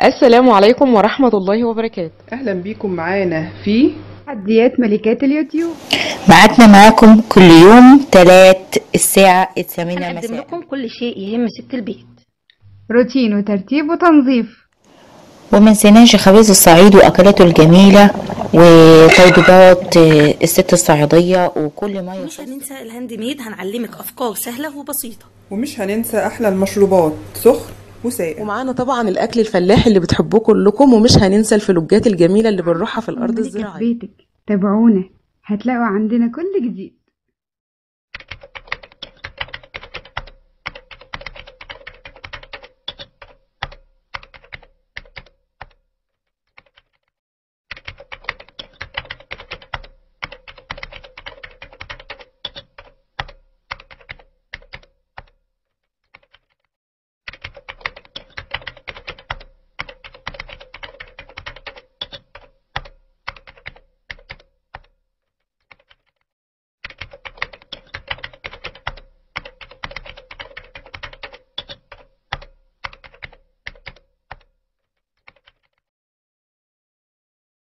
السلام عليكم ورحمة الله وبركاته. اهلا بيكم معانا في تحديات ملكات اليوتيوب. بعتنا معاكم كل يوم تلات الساعة 8 هنقدم مساء. لكم كل شيء يهم ست البيت. روتين وترتيب وتنظيف. وما نسيناش خبيز الصعيد وأكلاته الجميلة وتوضيبات الست الصعيدية وكل ما مش هننسى الهاند ميد، هنعلمك أفكار سهلة وبسيطة. ومش هننسى احلى المشروبات سخن وساقع. ومعانا طبعا الأكل الفلاحي اللي بتحبوه كلكم، ومش هننسى الفلوجات الجميلة اللي بنروحها في الأرض ملكة الزراعية. بيتك، تابعونا هتلاقوا عندنا كل جديد.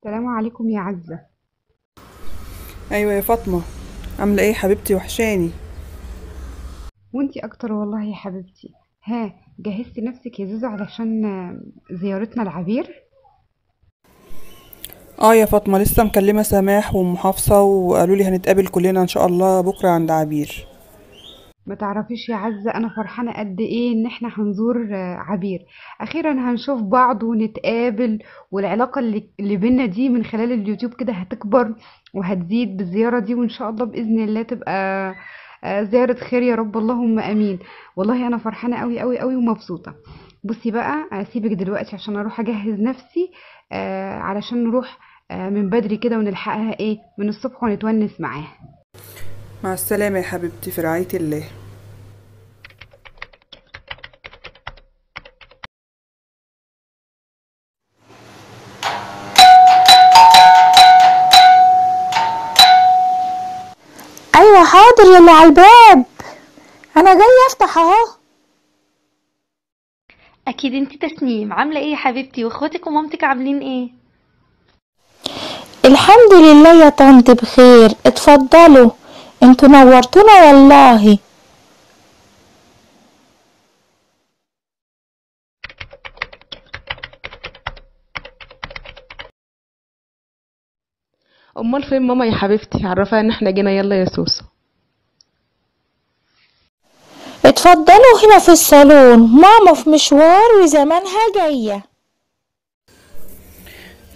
السلام عليكم يا عزة. ايوه يا فاطمه، عامله ايه حبيبتي؟ وحشاني. وانتي اكتر والله يا حبيبتي. ها، جهزتي نفسك يا زوزو علشان زيارتنا العبير؟ اه يا فاطمه، لسه مكلمه سماح وام حفصه وقالوا لي هنتقابل كلنا ان شاء الله بكره عند عبير. ما تعرفيش يا عزة انا فرحانة قد ايه ان احنا هنزور عبير. اخيرا هنشوف بعض ونتقابل، والعلاقة اللي بينا دي من خلال اليوتيوب كده هتكبر وهتزيد بالزيارة دي، وان شاء الله بإذن الله تبقى زيارة خير يا رب، اللهم امين. والله انا فرحانة قوي قوي قوي ومبسوطة. بصي بقى، اسيبك دلوقتي عشان اروح اجهز نفسي علشان نروح من بدري كده ونلحقها ايه من الصبح ونتونس معاها. مع السلامه يا حبيبتي، في رعايه الله. أيوة حاضر يلي على الباب، أنا جاي أفتح أهو. أكيد انتي تسنيم، عاملة ايه يا حبيبتي؟ واخواتك ومامتك عاملين ايه؟ الحمد لله يا طنط بخير، اتفضلوا انتوا نورتونا والله. أمال فين ماما يا حبيبتي؟ عرفها إن احنا جينا. يلا يا سوسو. اتفضلوا هنا في الصالون، ماما في مشوار وزمانها جاية.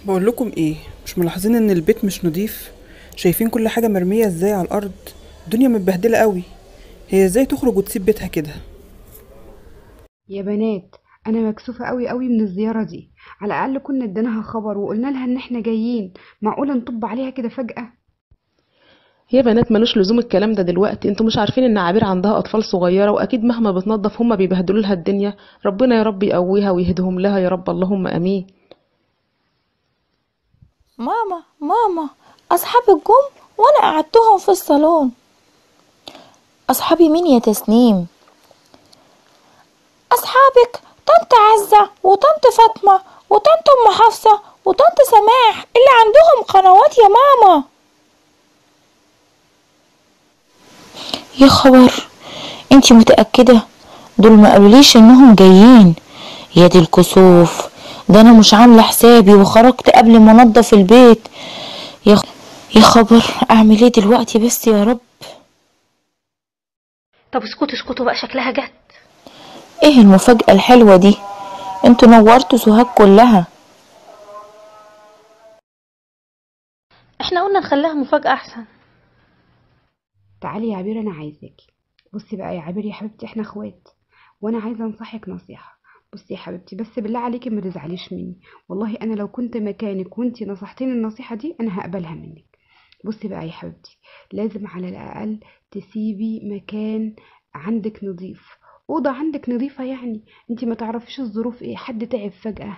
بقول لكم ايه، مش ملاحظين ان البيت مش نضيف؟ شايفين كل حاجه مرميه ازاي على الارض؟ الدنيا متبهدله قوي. هي ازاي تخرج وتسيب بيتها كده؟ يا بنات، انا مكسوفه قوي قوي من الزياره دي. على الاقل كنا اديناها خبر وقلنا لها ان احنا جايين، معقوله نطب عليها كده فجاه؟ يا بنات ملوش لزوم الكلام ده دلوقتي، انتوا مش عارفين إن عبير عندها أطفال صغيرة، وأكيد مهما بتنظف هما بيبهدلوا لها الدنيا. ربنا يا رب يقويها ويهدهم لها يا رب، اللهم آمين. ماما أصحابك جم وأنا قعدتهم في الصالون. أصحابي مين يا تسنيم؟ أصحابك طنط عزة وطنط فاطمة وطنط أم حفصة وطنط سماح اللي عندهم قنوات يا ماما. يا خبر، انتي متأكدة؟ دول ما قالوليش انهم جايين. يا دي الكسوف، ده انا مش عاملة حسابي وخرجت قبل ما انضف البيت. يا خبر، اعمل ايه دلوقتي بس يا رب؟ طب اسكتوا بقى، شكلها جت. ايه المفاجأة الحلوة دي؟ انتوا نورتوا سوهاج كلها. احنا قلنا نخليها مفاجأة احسن. تعالي يا عبير انا عايزاكي. بصي بقى يا عبير يا حبيبتي، احنا اخوات وانا عايزه انصحك نصيحه. بصي يا حبيبتي، بس بالله عليكي ما تزعليش مني. والله انا لو كنت مكانك وانتي نصحتيني النصيحه دي انا هقبلها منك. بصي بقى يا حبيبتي، لازم على الأقل تسيبي مكان عندك نظيف. أوضة عندك نظيفة، يعني انتي ما تعرفيش الظروف ايه، حد تعب فجأة،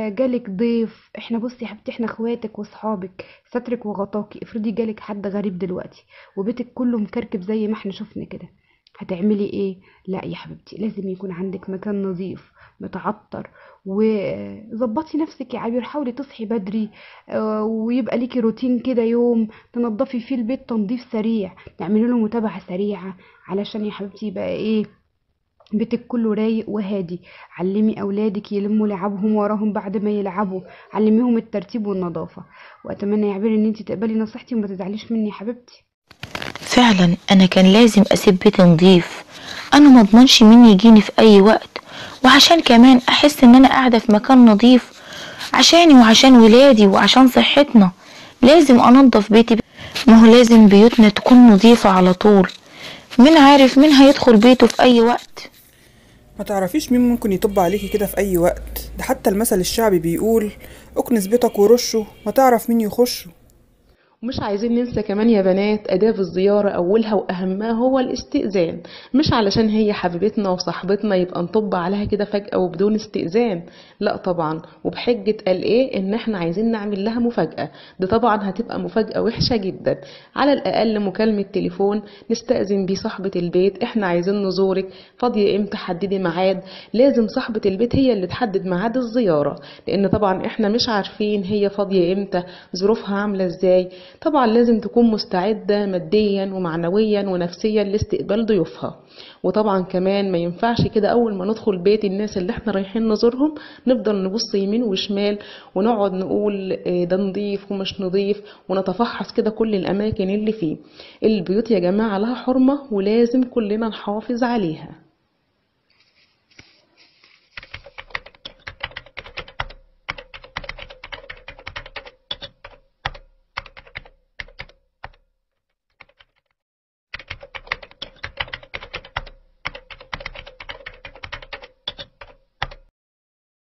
جالك ضيف. احنا بصي يا حبيبتي، احنا اخواتك واصحابك، سترك وغطاكي. افرضي جالك حد غريب دلوقتي وبيتك كله مكركب زي ما احنا شفنا كده، هتعملي ايه؟ لا يا حبيبتي، لازم يكون عندك مكان نظيف متعطر وظبطي نفسك يا عبير، حاولي تصحي بدري، ويبقى ليكي روتين كده يوم تنظفي فيه البيت تنظيف سريع، تعملي له متابعة سريعة علشان يا حبيبتي يبقى ايه بيتك كله رايق وهادي. علمي اولادك يلموا لعبهم وراهم بعد ما يلعبوا، علميهم الترتيب والنظافة. واتمنى يا عبير ان انت تقبلي نصيحتي وما تزعليش مني يا حبيبتي. فعلا انا كان لازم اسيب بيتي نضيف، انا مضمنش مين يجيني في اي وقت، وعشان كمان احس ان انا قاعدة في مكان نضيف عشاني وعشان ولادي وعشان صحتنا لازم انضف بيتي. ما هو لازم بيوتنا تكون نظيفة على طول، مين عارف مين هيدخل بيته في اي وقت. ما تعرفيش مين ممكن يطب عليكي كده في اي وقت، ده حتى المثل الشعبي بيقول اكنس بيتك ورشه ما تعرف مين يخشه. ومش عايزين ننسى كمان يا بنات آداب الزيارة، أولها وأهمها هو الاستئذان. مش علشان هي حبيبتنا وصاحبتنا يبقى نطب عليها كده فجأة وبدون استئذان، لا طبعا، وبحجة قال ايه ان احنا عايزين نعمل لها مفاجأة. دي طبعا هتبقى مفاجأة وحشة جدا. على الأقل مكالمة تليفون نستأذن بيه صاحبة البيت، احنا عايزين نزورك، فاضية امتى، حددي ميعاد. لازم صاحبة البيت هي اللي تحدد ميعاد الزيارة، لأن طبعا احنا مش عارفين هي فاضية امتى، ظروفها عاملة ازاي. طبعا لازم تكون مستعدة ماديا ومعنويا ونفسيا لاستقبال ضيوفها. وطبعا كمان ما ينفعش كده اول ما ندخل بيت الناس اللي احنا رايحين نزورهم نفضل نبص يمين وشمال ونقعد نقول ده نضيف ومش نضيف، ونتفحص كده كل الاماكن اللي فيه. البيوت يا جماعة لها حرمة ولازم كلنا نحافظ عليها.